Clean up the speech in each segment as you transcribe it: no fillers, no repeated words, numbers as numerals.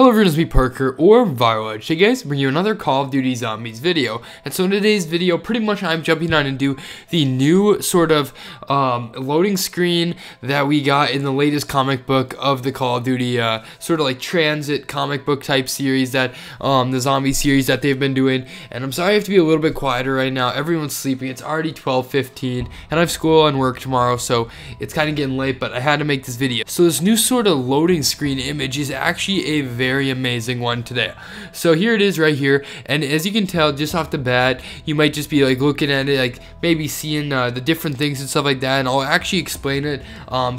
Hello everyone, it's me Parker or Viral Edge. Hey guys, bring you another Call of Duty Zombies video. And so in today's video, pretty much I'm jumping on into the new sort of loading screen that we got in the latest comic book of the Call of Duty sort of like transit comic book type series that the zombie series that they've been doing. And I'm sorry I have to be a little bit quieter right now. Everyone's sleeping. It's already 12:15 and I have school and work tomorrow, so it's kind of getting late, but I had to make this video. So this new sort of loading screen image is actually a very amazing one today. So here it is right here, and as you can tell just off the bat, you might just be like looking at it, like maybe seeing the different things and stuff like that, and I'll actually explain it,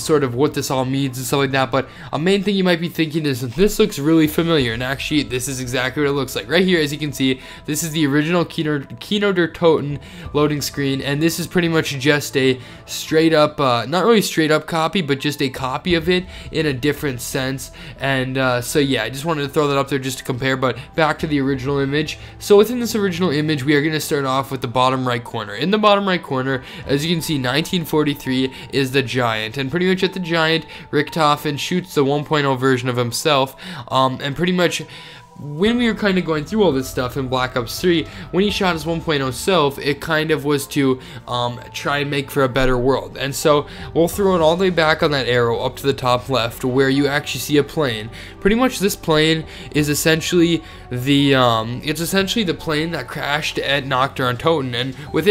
sort of what this all means and stuff like that. But a main thing you might be thinking is, this looks really familiar, and actually this is exactly what it looks like. Right here, as you can see, this is the original KINO Der Toten loading screen, and this is pretty much just a straight up, not really straight up copy, but just a copy of it in a different sense. And so yeah, I just wanted to throw that up there just to compare. But back to the original image. So within this original image, we are going to start off with the bottom right corner. In the bottom right corner, as you can see, 1943 is the Giant, and pretty much at the Giant, Richtofen shoots the 1.0 version of himself, and pretty much when we were kind of going through all this stuff in Black Ops 3, when he shot his 1.0 self, it kind of was to try and make for a better world. And so we'll throw it all the way back on that arrow up to the top left, where you actually see a plane. Pretty much this plane is essentially the plane that crashed at KINO Der Toten, and with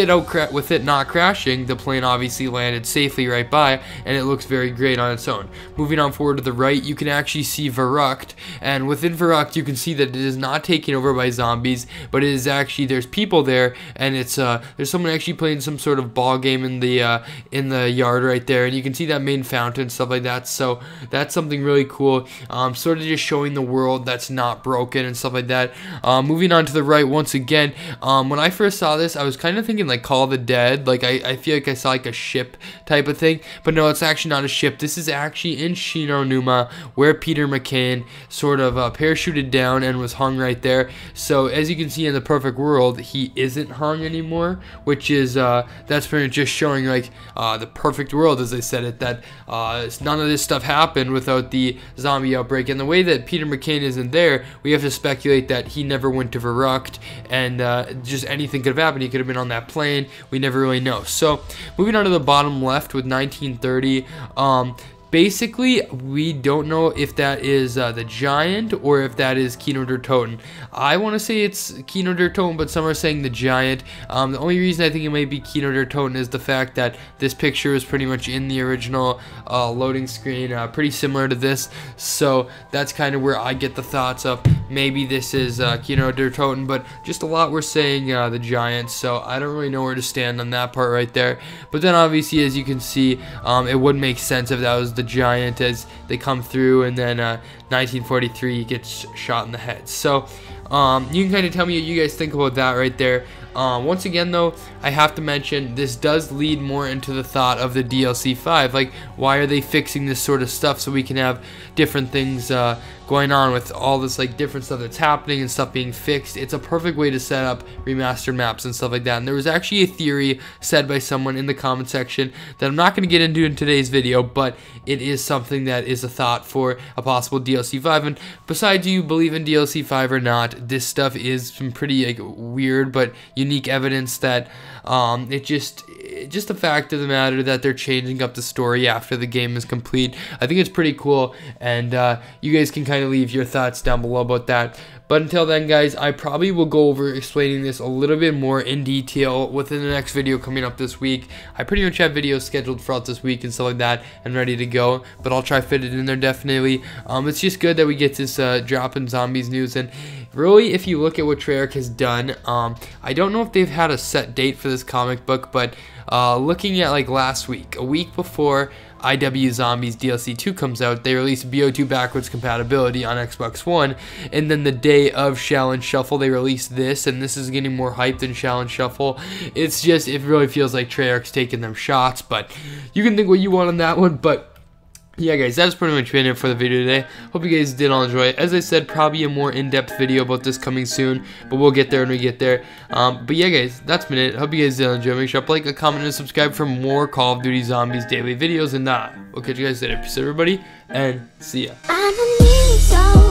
it not crashing, the plane obviously landed safely right by, and it looks very great on its own. Moving on forward to the right, you can actually see Verrucht, and within Verrucht you can see that it is not taken over by zombies, but it is actually, there's people there, and it's there's someone actually playing some sort of ball game in the yard right there, and you can see that main fountain, stuff like that. So that's something really cool, sort of just showing the world that's not broken and stuff like that. Moving on to the right once again, when I first saw this, I was kind of thinking like Call of the Dead, like I feel like I saw like a ship type of thing, but no, it's actually not a ship. This is actually in Shinoruma, where Peter McCann sort of parachuted down and was hung right there. So as you can see in the perfect world, he isn't hung anymore, which is that's pretty much just showing like the perfect world, as I said it, that none of this stuff happened without the zombie outbreak. And the way that Peter McCann isn't there, we have to speculate that he never went to Verrucht, and just anything could have happened. He could have been on that plane. We never really know. So moving on to the bottom left with 1930, basically, we don't know if that is the Giant or if that is KINO Der Toten. I want to say it's KINO Der Toten, but some are saying the Giant. The only reason I think it might be KINO Der Toten is the fact that this picture is pretty much in the original loading screen, pretty similar to this. So that's kind of where I get the thoughts of maybe this is KINO Der Toten, but just a lot were saying the Giant. So I don't really know where to stand on that part right there. But then obviously, as you can see, it would make sense if that was the Giant as they come through, and then 1943 gets shot in the head. So you can kind of tell me what you guys think about that right there. Once again though, I have to mention this does lead more into the thought of the DLC 5, like why are they fixing this sort of stuff so we can have different things going on with all this like different stuff that's happening and stuff being fixed. It's a perfect way to set up remastered maps and stuff like that. And there was actually a theory said by someone in the comment section that I'm not going to get into in today's video, but it is something that is a thought for a possible DLC 5. And besides you believe in DLC 5 or not, this stuff is some pretty like weird but unique evidence that it's just a fact of the matter that they're changing up the story after the game is complete. I think it's pretty cool, and you guys can kind of leave your thoughts down below about that. But until then, guys, I probably will go over explaining this a little bit more in detail within the next video coming up this week. I pretty much have videos scheduled throughout this week and stuff like that and ready to go, but I'll try to fit it in there definitely. It's just good that we get this drop in zombies news, and really, if you look at what Treyarch has done, I don't know if they've had a set date for this comic book, but looking at like last week, a week before IW Zombies DLC 2 comes out, they released BO2 backwards compatibility on Xbox One, and then the day of Shell and Shuffle they released this, and this is getting more hype than Shell and Shuffle. It's just, it really feels like Treyarch's taking them shots, but you can think what you want on that one. But yeah, guys, that's pretty much been it for the video today. Hope you guys did all enjoy it. As I said, probably a more in-depth video about this coming soon, but we'll get there when we get there. But yeah, guys, that's been it. Hope you guys did enjoy. Make sure to like, comment, and subscribe for more Call of Duty Zombies daily videos. And we'll catch you guys later. Peace, everybody, and see ya.